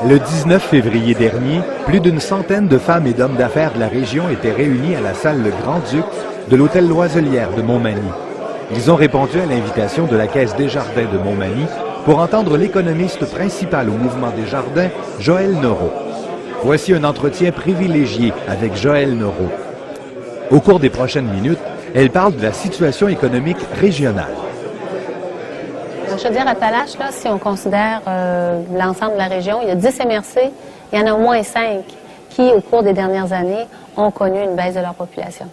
Le 19 février dernier, plus d'une centaine de femmes et d'hommes d'affaires de la région étaient réunis à la salle Le Grand-Duc de l'hôtel Loiselière de Montmagny. Ils ont répondu à l'invitation de la Caisse Desjardins de Montmagny pour entendre l'économiste principal au mouvement Desjardins, Joël Noreau. Voici un entretien privilégié avec Joël Noreau. Au cours des prochaines minutes, elle parle de la situation économique régionale. Chaudière-Appalaches, là, si on considère l'ensemble de la région, il y a 10 MRC, il y en a au moins 5 qui, au cours des dernières années, ont connu une baisse de leur population.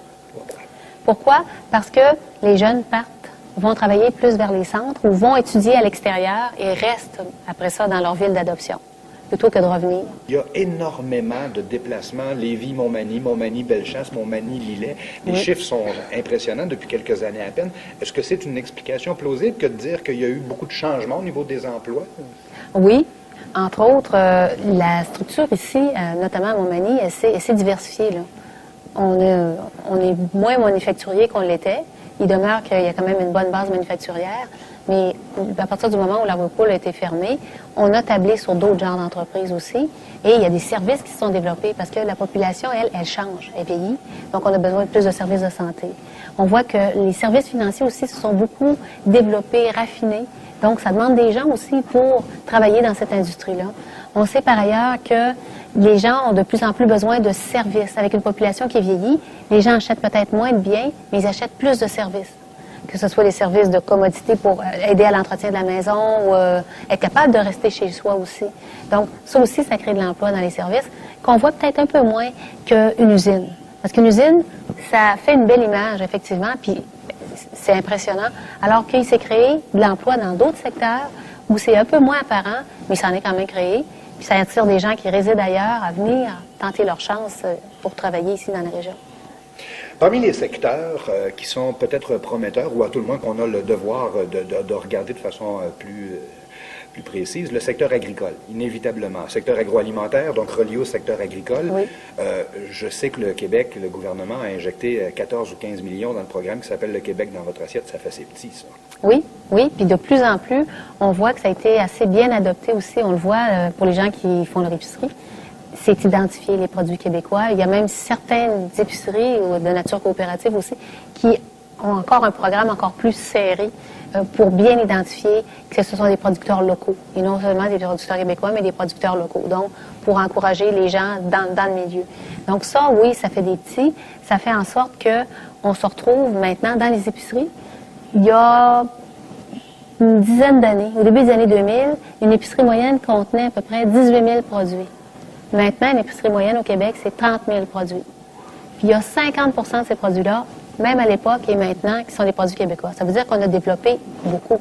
Pourquoi? Parce que les jeunes partent, vont travailler plus vers les centres ou vont étudier à l'extérieur et restent après ça dans leur ville d'adoption, plutôt que de revenir. Il y a énormément de déplacements, Lévis-Montmagny, Montmagny-Bellechasse, Montmagny-Lillet. Les chiffres sont impressionnants depuis quelques années à peine. Est-ce que c'est une explication plausible que de dire qu'il y a eu beaucoup de changements au niveau des emplois? Oui. Entre autres, la structure ici, notamment à Montmagny, elle s'est diversifiée, là. On est moins manufacturier qu'on l'était. Il demeure qu'il y a quand même une bonne base manufacturière, mais à partir du moment où la Whirlpool a été fermée, on a tablé sur d'autres genres d'entreprises aussi. Et il y a des services qui se sont développés parce que la population, elle change, elle vieillit. Donc, on a besoin de plus de services de santé. On voit que les services financiers aussi se sont beaucoup développés, raffinés. Donc, ça demande des gens aussi pour travailler dans cette industrie-là. On sait par ailleurs que les gens ont de plus en plus besoin de services. Avec une population qui vieillit, les gens achètent peut-être moins de biens, mais ils achètent plus de services. Que ce soit des services de commodité pour aider à l'entretien de la maison ou être capable de rester chez soi aussi. Donc, ça aussi, ça crée de l'emploi dans les services qu'on voit peut-être un peu moins qu'une usine. Parce qu'une usine, ça fait une belle image, effectivement, puis c'est impressionnant, alors qu'il s'est créé de l'emploi dans d'autres secteurs où c'est un peu moins apparent, mais ça en est quand même créé. Puis ça attire des gens qui résident ailleurs à venir tenter leur chance pour travailler ici dans la région. Parmi les secteurs qui sont peut-être prometteurs, ou à tout le moins qu'on a le devoir de regarder de façon plus précise, le secteur agricole, inévitablement. Secteur agroalimentaire, donc relié au secteur agricole. Oui. Je sais que le Québec, le gouvernement a injecté 14 ou 15 millions dans le programme qui s'appelle le Québec dans votre assiette. Ça fait assez petit, ça. Oui, oui. Puis de plus en plus, on voit que ça a été assez bien adopté aussi. On le voit pour les gens qui font leur épicerie. C'est identifier les produits québécois. Il y a même certaines épiceries de nature coopérative aussi qui ont encore un programme encore plus serré pour bien identifier que ce sont des producteurs locaux. Et non seulement des producteurs québécois, mais des producteurs locaux. Donc, pour encourager les gens dans le milieu. Donc ça, oui, ça fait des petits. Ça fait en sorte qu'on se retrouve maintenant dans les épiceries. Il y a une dizaine d'années, au début des années 2000, une épicerie moyenne contenait à peu près 18 000 produits. Maintenant, une épicerie moyenne au Québec, c'est 30 000 produits. Puis il y a 50 de ces produits-là, même à l'époque et maintenant, qui sont des produits québécois. Ça veut dire qu'on a développé beaucoup.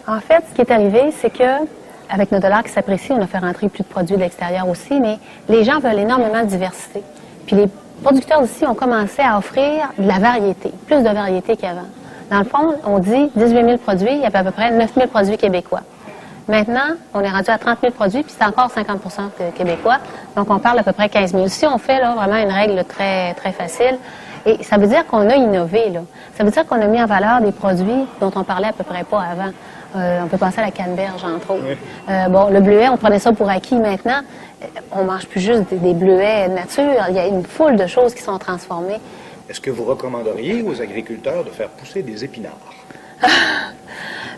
En fait, ce qui est arrivé, c'est que avec nos dollars qui s'apprécient, on a fait rentrer plus de produits de l'extérieur aussi, mais les gens veulent énormément de diversité. Puis les producteurs d'ici ont commencé à offrir de la variété, plus de variété qu'avant. Dans le fond, on dit 18 000 produits, il y a à peu près 9 000 produits québécois. Maintenant, on est rendu à 30 000 produits, puis c'est encore 50 québécois. Donc, on parle à peu près 15 000. Si on fait là vraiment une règle très, très facile, et ça veut dire qu'on a innové, là. Ça veut dire qu'on a mis en valeur des produits dont on parlait à peu près pas avant. On peut penser à la canneberge, entre autres. Oui. Bon, le bleuet, on prenait ça pour acquis. Maintenant, on mange plus juste des bleuets nature. Il y a une foule de choses qui sont transformées. Est-ce que vous recommanderiez aux agriculteurs de faire pousser des épinards?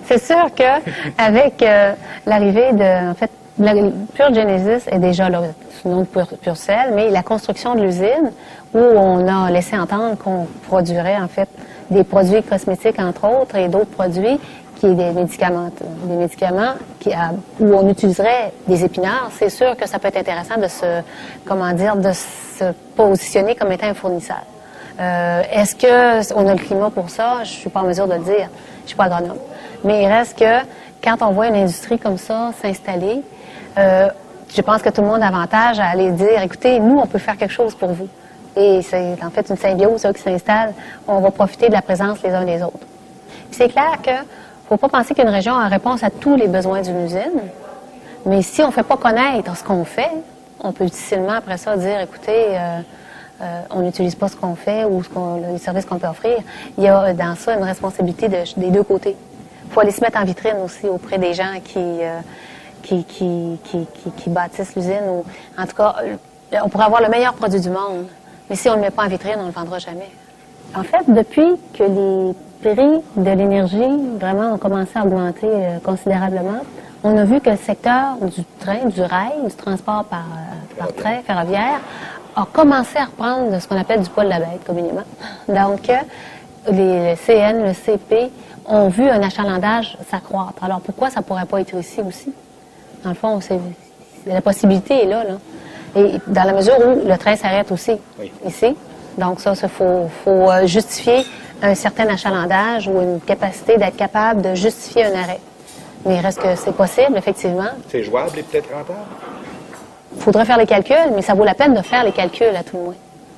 C'est sûr qu'avec l'arrivée de, en fait, Pure Genesis est déjà là, sous le nom de Purcell, mais la construction de l'usine, où on a laissé entendre qu'on produirait, en fait, des produits cosmétiques, entre autres, et d'autres produits, qui est des médicaments où on utiliserait des épinards, c'est sûr que ça peut être intéressant de se positionner comme étant un fournisseur. Est-ce qu'on a le climat pour ça? Je suis pas en mesure de le dire. Je suis pas agronome. Mais il reste que quand on voit une industrie comme ça s'installer, je pense que tout le monde a avantage à aller dire, écoutez, nous, on peut faire quelque chose pour vous. Et c'est en fait une symbiose qui s'installe. On va profiter de la présence les uns des autres. Puis c'est clair que faut pas penser qu'une région a réponse à tous les besoins d'une usine. Mais si on fait pas connaître ce qu'on fait, on peut difficilement après ça dire, écoutez, on n'utilise pas ce qu'on fait ou les services qu'on peut offrir. Il y a dans ça une responsabilité des deux côtés. Il faut aller se mettre en vitrine aussi auprès des gens qui qui bâtissent l'usine. Ou, en tout cas, on pourrait avoir le meilleur produit du monde, mais si on ne le met pas en vitrine, on ne le vendra jamais. En fait, depuis que les prix de l'énergie vraiment ont commencé à augmenter considérablement, on a vu que le secteur du train, du rail, du transport par train ferroviaire, a commencé à reprendre ce qu'on appelle du poil de la bête, communément. Donc, le CN, le CP ont vu un achalandage s'accroître. Alors, pourquoi ça ne pourrait pas être ici aussi? Dans le fond, la possibilité est là. Et dans la mesure où le train s'arrête aussi, ici. Donc, ça, il faut justifier un certain achalandage ou une capacité d'être capable de justifier un arrêt. Mais il reste que c'est possible, effectivement. C'est jouable et peut-être rentable? Il faudrait faire les calculs, mais ça vaut la peine de faire les calculs, à tout le moins.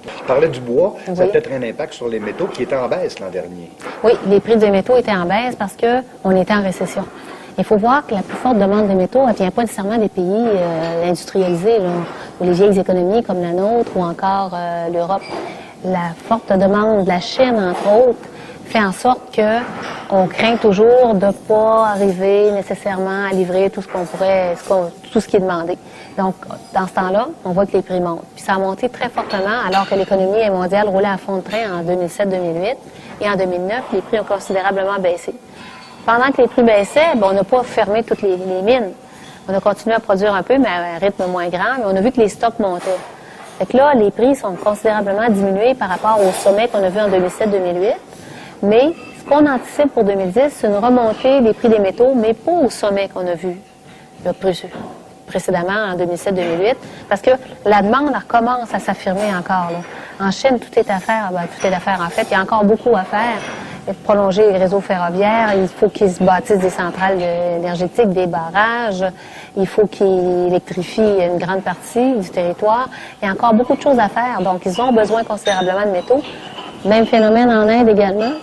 Je parlais du bois, ça a Oui. peut-être un impact sur les métaux qui étaient en baisse l'an dernier. Oui, les prix des métaux étaient en baisse parce qu'on était en récession. Il faut voir que la plus forte demande des métaux, elle ne vient pas nécessairement des pays industrialisés, là, ou les vieilles économies comme la nôtre ou encore l'Europe. La forte demande de la Chine, entre autres, fait en sorte que on craint toujours de ne pas arriver nécessairement à livrer tout ce qu'on pourrait, tout ce qui est demandé. Donc, dans ce temps-là, on voit que les prix montent. Puis ça a monté très fortement alors que l'économie mondiale roulait à fond de train en 2007-2008. Et en 2009, les prix ont considérablement baissé. Pendant que les prix baissaient, on n'a pas fermé toutes les mines. On a continué à produire un peu, mais à un rythme moins grand, mais on a vu que les stocks montaient. Fait que là, les prix sont considérablement diminués par rapport au sommet qu'on a vu en 2007-2008. Mais ce qu'on anticipe pour 2010, c'est une remontée des prix des métaux, mais pas au sommet qu'on a vu précédemment en 2007-2008, parce que la demande recommence à s'affirmer encore. Là. En Chine, tout est à faire. Tout est à faire. En fait, il y a encore beaucoup à faire. Prolonger les réseaux ferroviaires, il faut qu'ils se bâtissent des centrales énergétiques, des barrages, il faut qu'ils électrifient une grande partie du territoire. Il y a encore beaucoup de choses à faire. Donc, ils ont besoin considérablement de métaux. Même phénomène en Inde également.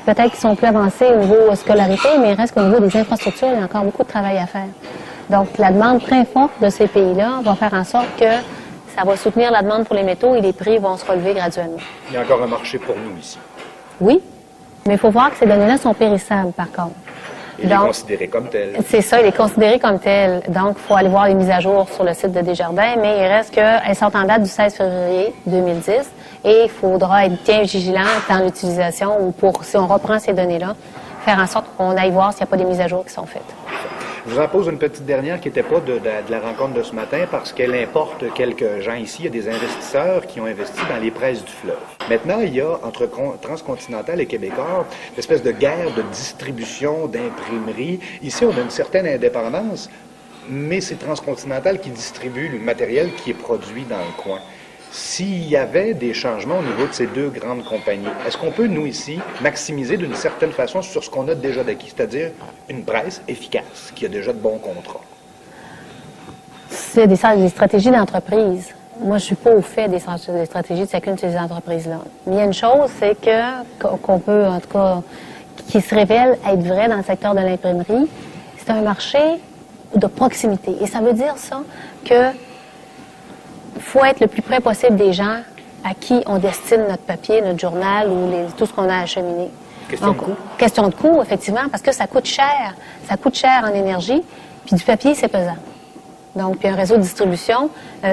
Peut-être qu'ils sont plus avancés au niveau scolarité, mais il reste qu'au niveau des infrastructures, il y a encore beaucoup de travail à faire. Donc, la demande très forte de ces pays-là va faire en sorte que ça va soutenir la demande pour les métaux et les prix vont se relever graduellement. Il y a encore un marché pour nous ici. Oui, mais il faut voir que ces données-là sont périssables, par contre. Il est considéré comme tel. C'est ça, il est considéré comme tel. Donc, il faut aller voir les mises à jour sur le site de Desjardins, mais il reste qu'elles sont en date du 16 février 2010 et il faudra être bien vigilant dans l'utilisation ou si on reprend ces données-là, faire en sorte qu'on aille voir s'il n'y a pas des mises à jour qui sont faites. Je vous en pose une petite dernière qui n'était pas de la rencontre de ce matin parce qu'elle importe quelques gens ici. Il y a des investisseurs qui ont investi dans les presses du fleuve. Maintenant, il y a entre Transcontinental et Québécois une espèce de guerre de distribution d'imprimerie. Ici, on a une certaine indépendance, mais c'est Transcontinental qui distribue le matériel qui est produit dans le coin. S'il y avait des changements au niveau de ces deux grandes compagnies, est-ce qu'on peut, nous, ici, maximiser d'une certaine façon sur ce qu'on a déjà d'acquis, c'est-à-dire une presse efficace, qui a déjà de bons contrats? C'est des stratégies d'entreprise. Moi, je suis pas au fait des stratégies de chacune de ces entreprises-là. Mais il y a une chose, c'est qu'on peut, en tout cas, qui se révèle être vrai dans le secteur de l'imprimerie, c'est un marché de proximité. Et ça veut dire ça que faut être le plus près possible des gens à qui on destine notre papier, notre journal ou tout ce qu'on a acheminé. Question de coût? Question de coût, effectivement, parce que ça coûte cher. Ça coûte cher en énergie, puis du papier, c'est pesant. Donc, puis un réseau de distribution,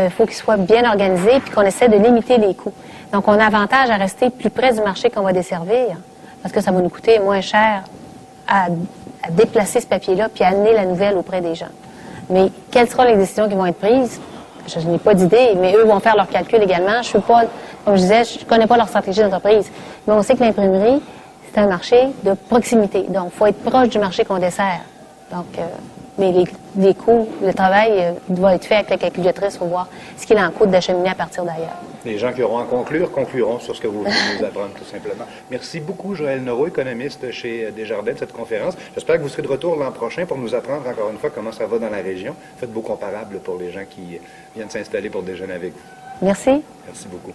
faut qu'il soit bien organisé puis qu'on essaie de limiter les coûts. Donc, on a avantage à rester plus près du marché qu'on va desservir parce que ça va nous coûter moins cher à déplacer ce papier-là puis à amener la nouvelle auprès des gens. Mais quelles seront les décisions qui vont être prises? Je n'ai pas d'idée, mais eux vont faire leurs calculs également. Je suis pas, comme je disais, je connais pas leur stratégie d'entreprise. Mais on sait que l'imprimerie, c'est un marché de proximité. Donc, il faut être proche du marché qu'on dessert. Donc, mais les coûts, le travail doit être fait avec la calculatrice pour voir ce qu'il en coûte d'acheminer à partir d'ailleurs. Les gens qui auront à conclure, concluront sur ce que vous venez nous apprendre, tout simplement. Merci beaucoup, Joël Noreau, économiste chez Desjardins, de cette conférence. J'espère que vous serez de retour l'an prochain pour nous apprendre encore une fois comment ça va dans la région. Faites vos comparables pour les gens qui viennent s'installer pour déjeuner avec vous. Merci. Merci beaucoup.